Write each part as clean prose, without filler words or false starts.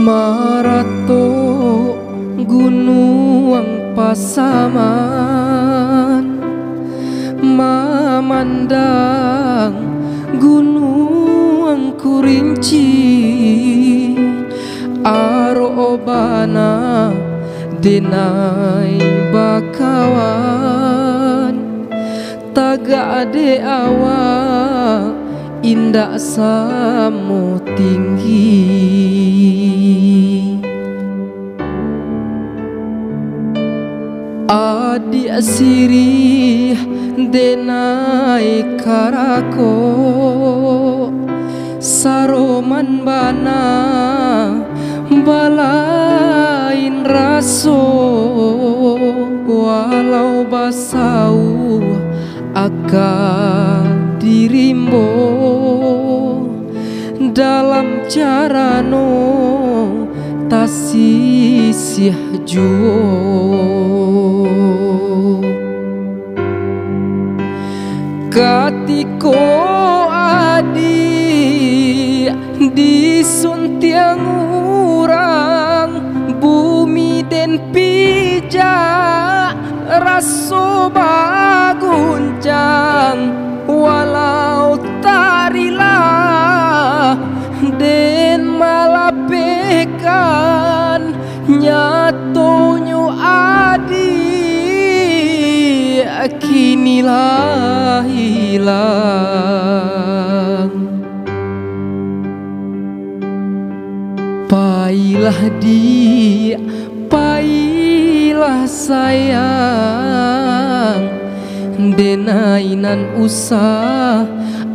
Marato gunung Pasaman, memandang gunung Kurinci, arobana denai bakawan, taga ade awak indah samo tinggi. Adi asiri denai karako, saroman bana balain raso, walau basau akan dirimbo dalam carano tasisih juo. Katiko adi disuntiang urang, bumi den pijak raso baguncang, walau tarilah den malapekan nyatonyo adi kinilah hilang. Pailah dia, pailah sayang, denainan usah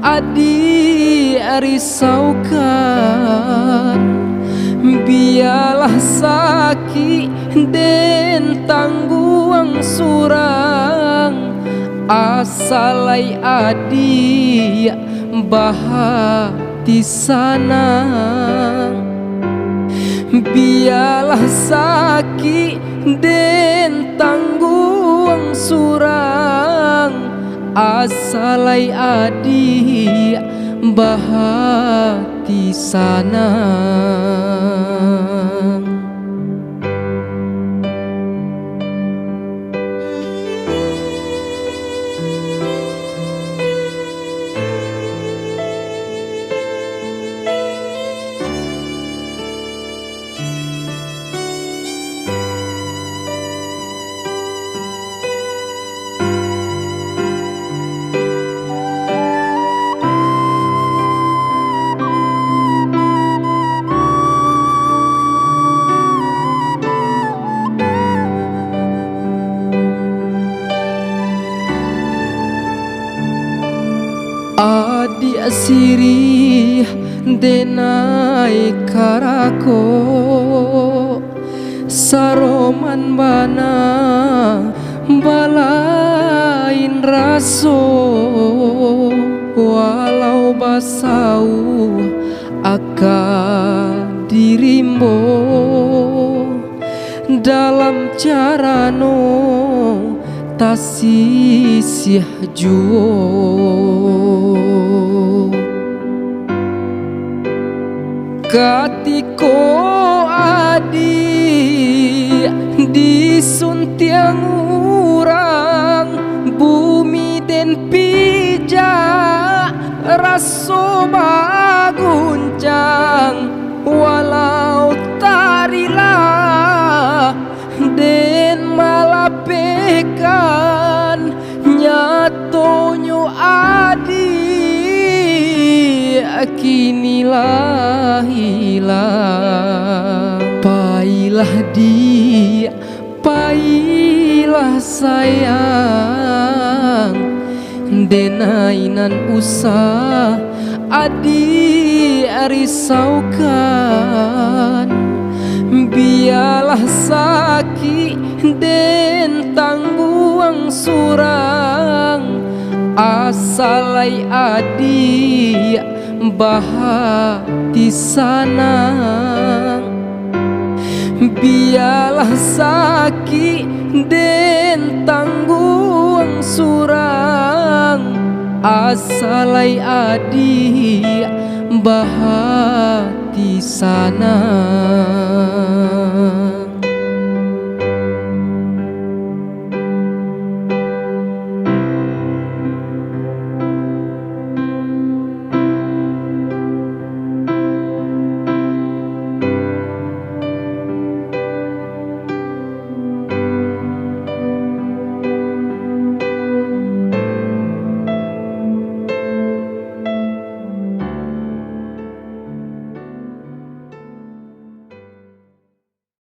adi risaukan, biarlah sakit den tangguang surang, asalai adi bahati sanang. Biarlah sakit den tangguang surang, asalai adi bahati sanang. Adi asiri denai karako, saroman bana balain raso, walau basau akan dirimbo dalam carano tasisih juo. Katiko adi disuntiang urang, bumi den pijak raso baguncang, walau tarilah den malapekan nyatonyo adi kinilah hilang. Pailah dia, pailah sayang, denainan usah adi risaukan, biarlah sakit den tangguang surang, asalai adi bahati sanang. Biarlah sakit den tangguang surang, asalai adi bahati sana.